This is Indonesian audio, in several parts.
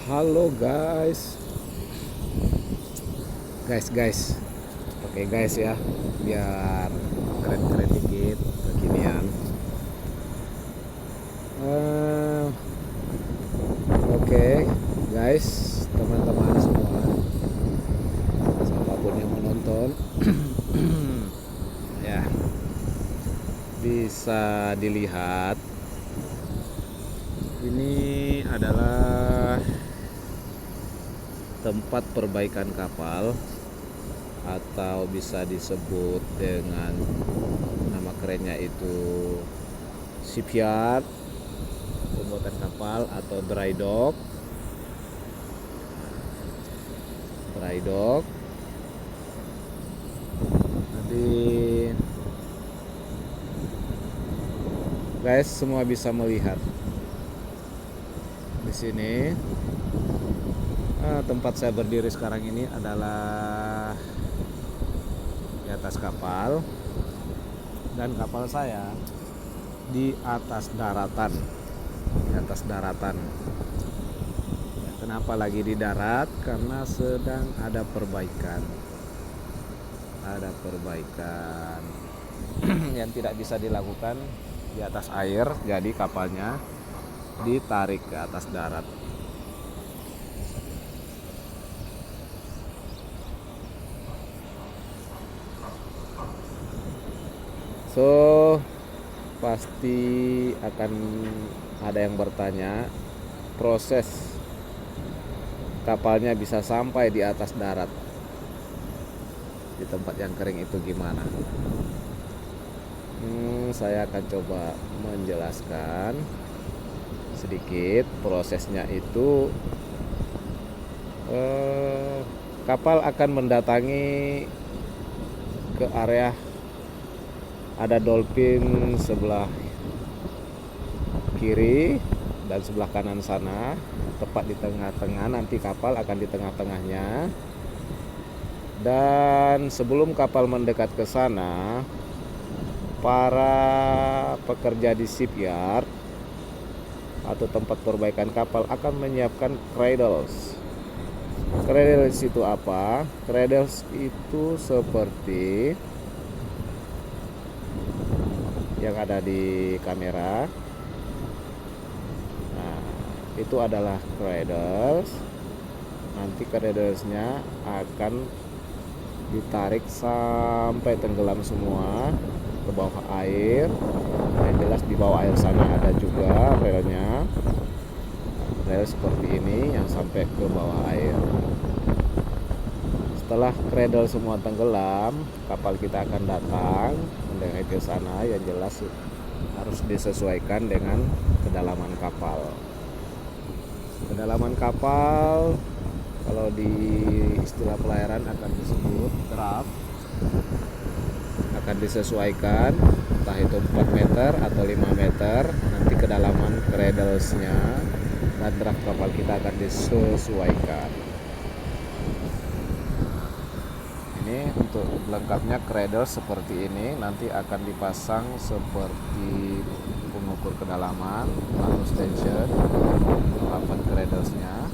Halo guys, pakai guys ya, biar keren-keren dikit, kekinian. Eh, Oke, guys, teman-teman semua, siapapun yang menonton, ya bisa dilihat. Ini adalah tempat perbaikan kapal, atau bisa disebut dengan nama kerennya itu shipyard, pembuatan kapal, atau dry dock. Nanti guys semua bisa melihat di sini. Tempat saya berdiri sekarang ini adalah di atas kapal, dan kapal saya di atas daratan. Kenapa lagi di darat? Karena sedang ada perbaikan yang tidak bisa dilakukan di atas air, jadi kapalnya ditarik ke atas darat. So, pasti akan ada yang bertanya, proses kapalnya bisa sampai di atas darat di tempat yang kering itu gimana? Saya akan coba menjelaskan sedikit prosesnya itu. Kapal akan mendatangi ke area, ada dolphin sebelah kiri dan sebelah kanan sana, tepat di tengah-tengah. Nanti kapal akan di tengah-tengahnya. Dan sebelum kapal mendekat ke sana, para pekerja di shipyard atau tempat perbaikan kapal akan menyiapkan cradles. Cradles itu apa? Cradles itu seperti yang ada di kamera. Nah, itu adalah cradles. Nanti cradlesnya akan ditarik sampai tenggelam semua ke bawah air. Yang jelas di bawah air sana ada juga relnya, rel seperti ini yang sampai ke bawah air. Setelah cradle semua tenggelam, kapal kita akan datang mendekat ke sana. Yang jelas harus disesuaikan dengan kedalaman kapal. Kedalaman kapal kalau di istilah pelayaran akan disebut draft, akan disesuaikan, entah itu 4 meter atau 5 meter. Nanti kedalaman cradlesnya dan draft kapal kita akan disesuaikan. Ini untuk lengkapnya cradle seperti ini, nanti akan dipasang seperti pengukur kedalaman atau station 8 cradlesnya.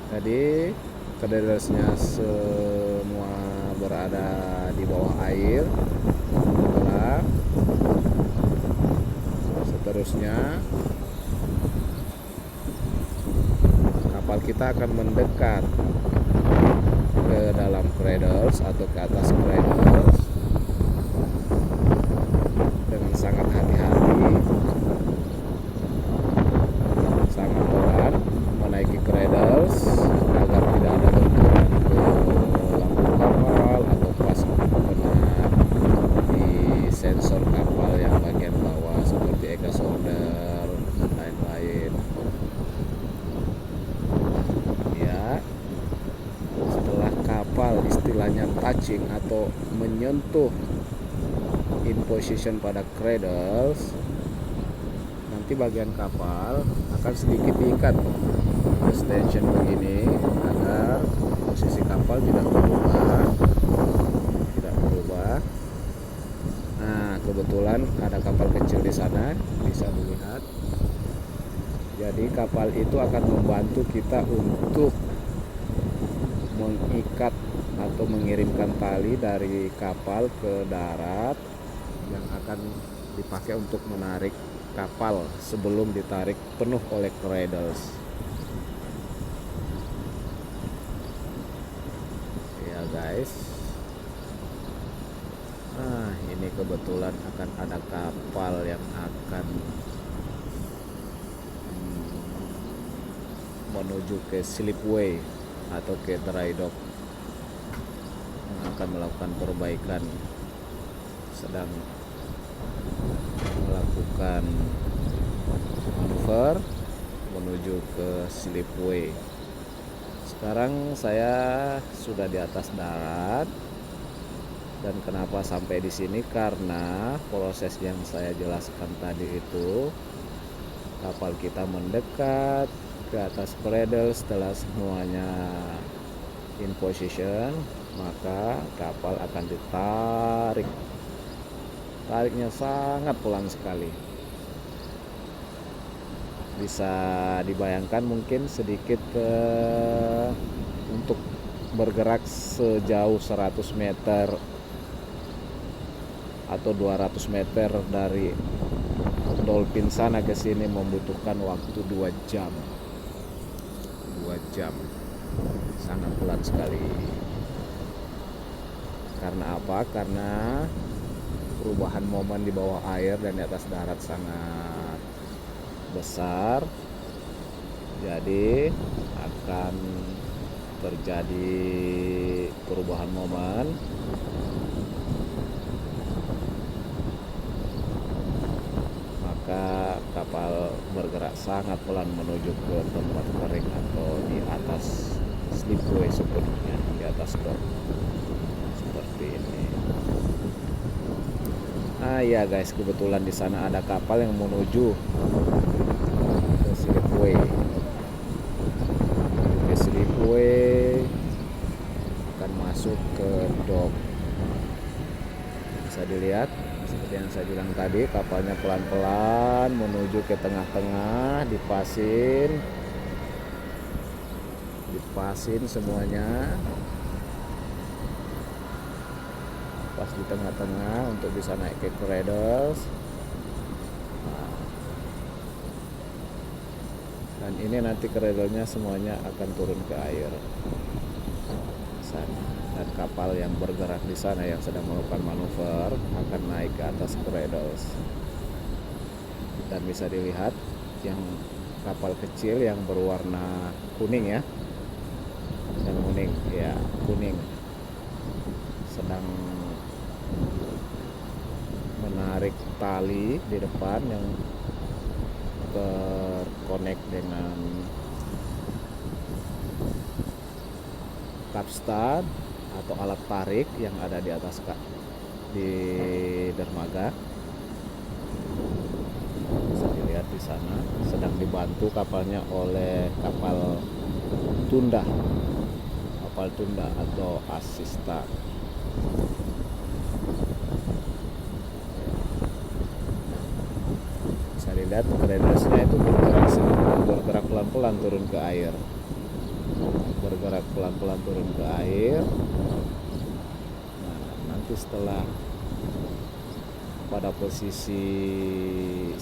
Jadi cradlesnya semua berada di bawah air. Seterusnya kapal kita akan mendekat ke dalam cradles atau ke atas cradles dengan sangat hati-hati, sangat pelan menaiki cradles agar tidak ada benturan ke lampu kapal atau pas kena di sensor kapal yang bagian bawah seperti exhaust holder dan lain-lain. Ya, setelah kapal istilahnya touching atau menyentuh in position pada cradles, nanti bagian kapal akan sedikit diikat ke station begini agar posisi kapal tidak berubah. Nah, kebetulan ada kapal kecil di sana, bisa dilihat. Jadi kapal itu akan membantu kita untuk mengikat atau mengirimkan tali dari kapal ke darat yang akan dipakai untuk menarik kapal sebelum ditarik penuh oleh cradles. Ya guys. Nah, ini kebetulan akan ada kapal yang akan menuju ke slipway atau ke dry dock yang akan melakukan perbaikan, sedang melakukan manuver menuju ke slipway. Sekarang saya sudah di atas darat, dan kenapa sampai di sini karena proses yang saya jelaskan tadi itu, kapal kita mendekat ke atas cradle. Setelah semuanya in position, maka kapal akan ditarik. Tariknya sangat pelan sekali. Bisa dibayangkan mungkin sedikit untuk bergerak sejauh 100 meter atau 200 meter dari dolphin sana ke sini membutuhkan waktu 2 jam. 2 jam. Sangat pelan sekali. Karena apa? Karena perubahan momen di bawah air dan di atas darat sangat besar. Jadi akan terjadi perubahan momen. Maka kapal bergerak sangat pelan menuju ke tempat kering atau di atas slipway sepenuhnya, di atas dock seperti ini. Ah ya guys, kebetulan di sana ada kapal yang menuju ke slipway. Ke slipway akan masuk ke dock. Bisa dilihat seperti yang saya bilang tadi, kapalnya pelan-pelan menuju ke tengah-tengah, dipasin semuanya. Pas di tengah-tengah untuk bisa naik ke cradles. Dan ini nanti cradle-nya semuanya akan turun ke air sana. Dan kapal yang bergerak di sana yang sedang melakukan manuver akan naik ke atas cradles. Dan bisa dilihat yang kapal kecil yang berwarna kuning ya, yang kuning ya, kuning sedang menarik tali di depan yang terkonek dengan capstan atau alat tarik yang ada di atas di dermaga. Bisa dilihat di sana sedang dibantu kapalnya oleh kapal tunda atau asistan. Bisa dilihat cradlesnya itu bergerak pelan-pelan turun ke air. Bergerak pelan-pelan turun ke air. Nah, nanti setelah pada posisi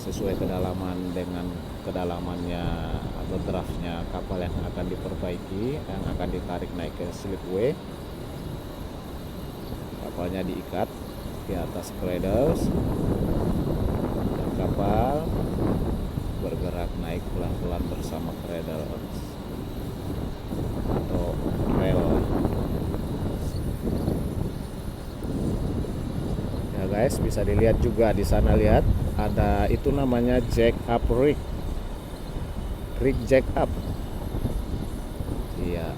sesuai kedalaman dengan kedalamannya atau draftnya kapal yang akan diperbaiki, yang akan ditarik naik ke slipway, kapalnya diikat di atas cradles dan kapal bergerak naik pelan-pelan bersama cradles atau rel. Ya guys, bisa dilihat juga di sana, lihat ada itu namanya jack up rig jack up. Iya.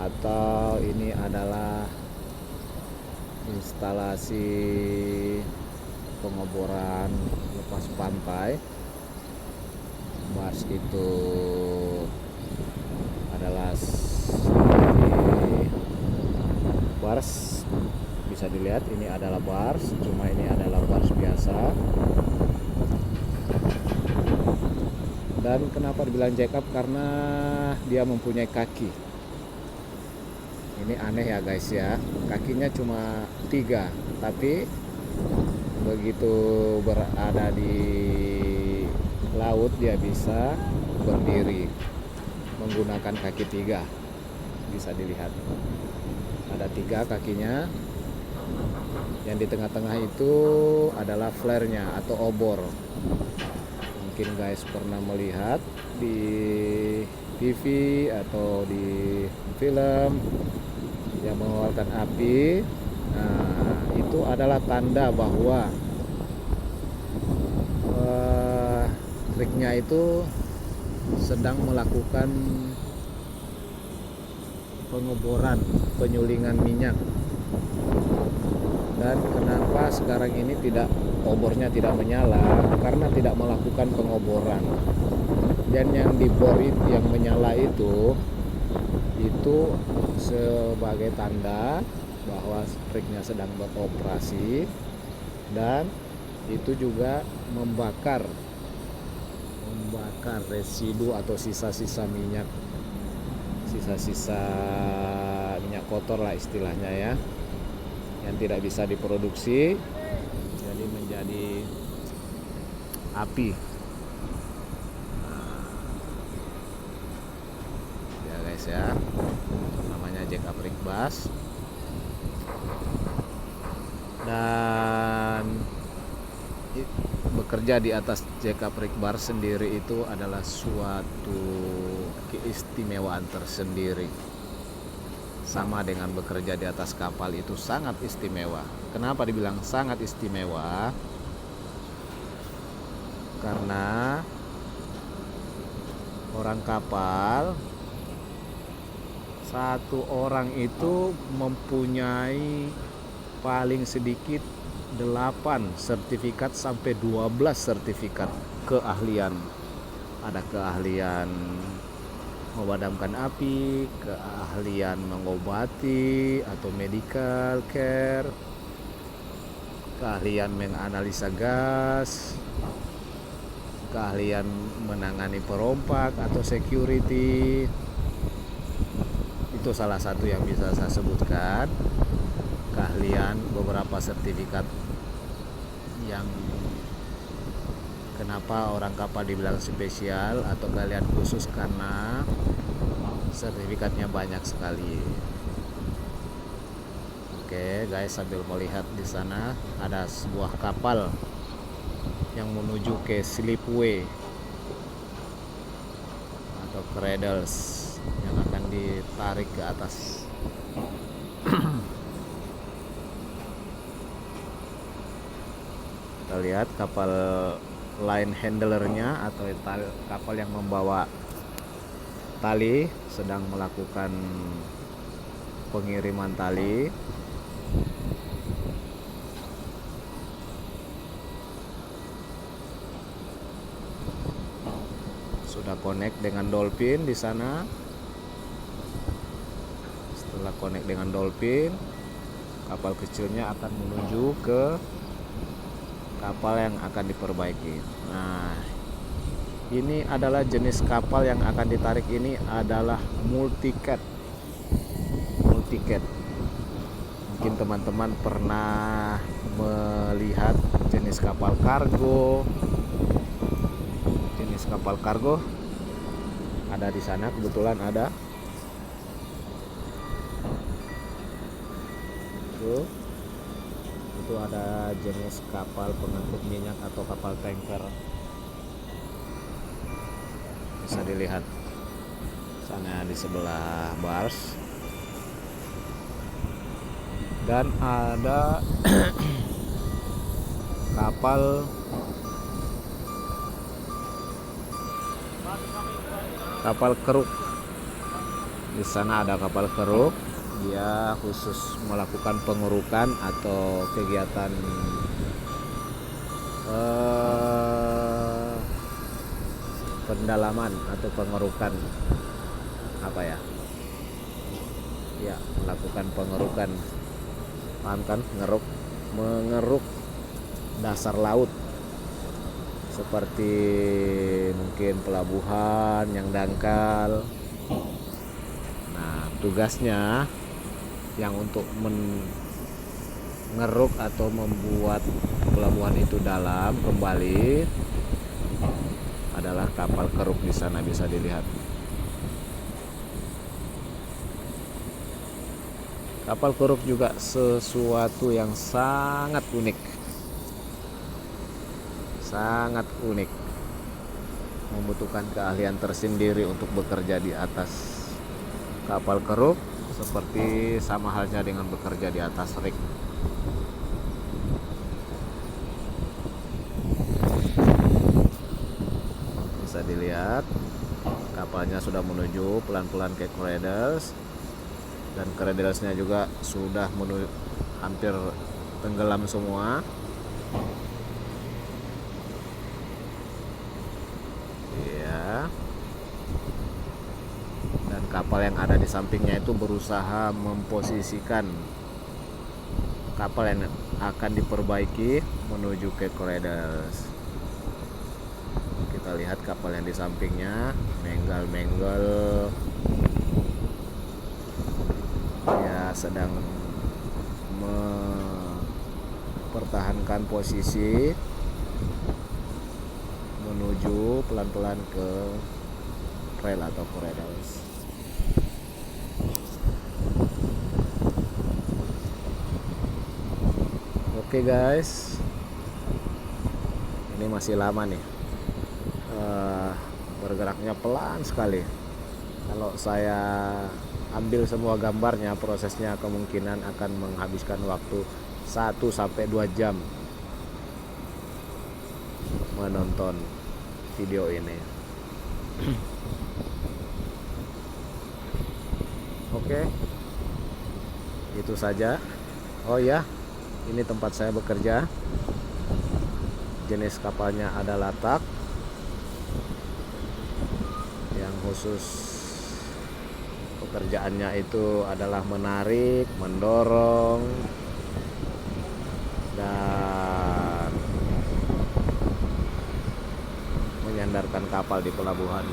Atau ini adalah instalasi pengeboran lepas pantai. Bars itu adalah bars, bisa dilihat ini adalah bars, cuma ini adalah bars biasa. Dan kenapa dibilang jack up? Karena dia mempunyai kaki. Ini aneh ya guys ya, kakinya cuma 3, tapi begitu berada di laut dia bisa berdiri menggunakan kaki 3. Bisa dilihat ada 3 kakinya. Yang di tengah-tengah itu adalah flare-nya atau obor. Mungkin guys pernah melihat di TV atau di film yang mengeluarkan api. Nah, itu adalah tanda bahwa triknya itu sedang melakukan pengeboran, penyulingan minyak. Dan kenapa sekarang ini obornya tidak menyala? Karena tidak melakukan pengoboran. Dan yang dibor yang menyala itu sebagai tanda bahwa triknya sedang beroperasi, dan itu juga membakar residu atau sisa-sisa minyak, sisa-sisa minyak kotor lah istilahnya ya, yang tidak bisa diproduksi jadi menjadi api. Ya guys ya, namanya jack up rig bass. Dan bekerja di atas jack up rig bar sendiri itu adalah suatu keistimewaan tersendiri. Sama dengan bekerja di atas kapal itu sangat istimewa. Kenapa dibilang sangat istimewa? Karena orang kapal, satu orang itu mempunyai paling sedikit 8 sertifikat sampai 12 sertifikat keahlian. Ada keahlian memadamkan api, keahlian mengobati atau medical care, keahlian menganalisa gas, keahlian menangani perompak atau security. Itu salah satu yang bisa saya sebutkan. Keahlian beberapa sertifikat yang kenapa orang kapal dibilang spesial atau keahlian khusus, karena sertifikatnya banyak sekali. Oke guys, sambil melihat di sana ada sebuah kapal yang menuju ke slipway atau cradles yang akan ditarik ke atas. Kita lihat kapal line handlernya atau kapal yang membawa tali sedang melakukan pengiriman tali. Sudah connect dengan dolphin di sana. Setelah connect dengan dolphin, kapal kecilnya akan menuju ke kapal yang akan diperbaiki. Nah, ini adalah jenis kapal yang akan ditarik. Ini adalah multicat. Mungkin teman-teman pernah melihat jenis kapal kargo. Jenis kapal kargo ada di sana, kebetulan ada. Itu ada jenis kapal pengangkut minyak atau kapal tanker. Bisa dilihat sana di sebelah bars. Dan ada kapal keruk. Di sana ada kapal keruk. Dia khusus melakukan pengerukan atau kegiatan pendalaman atau pengerukan melakukan pengerukan. Paham kan? Mengeruk dasar laut seperti mungkin pelabuhan yang dangkal. Nah, tugasnya yang untuk mengeruk atau membuat pelabuhan itu dalam kembali adalah kapal keruk. Di sana bisa dilihat. Kapal keruk juga sesuatu yang sangat unik. Sangat unik. Membutuhkan keahlian tersendiri untuk bekerja di atas kapal keruk, seperti sama halnya dengan bekerja di atas rig. Bisa dilihat kapalnya sudah menuju pelan-pelan ke cradles, dan cradlesnya juga sudah hampir tenggelam semua. Ya. Dan kapal yang ada di sampingnya itu berusaha memposisikan kapal yang akan diperbaiki menuju ke cradles. Kita lihat kapal yang di sampingnya menggal-menggal, ya sedang mempertahankan posisi menuju pelan-pelan ke rail atau cradles. Oke guys, ini masih lama nih, bergeraknya pelan sekali. Kalau saya ambil semua gambarnya, prosesnya kemungkinan akan menghabiskan waktu 1-2 jam menonton video ini. Oke, itu saja. Oh ya, ini tempat saya bekerja. Jenis kapalnya ada latak, yang khusus pekerjaannya itu adalah menarik, mendorong, dan menyandarkan kapal di pelabuhan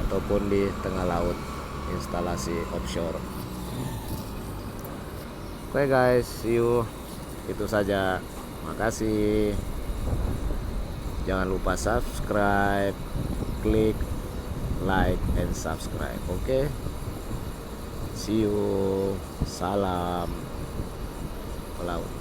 ataupun di tengah laut, instalasi offshore. Oke guys, see you. Itu saja. Makasih. Jangan lupa subscribe, klik like and subscribe. Oke. See you. Salam pelaut.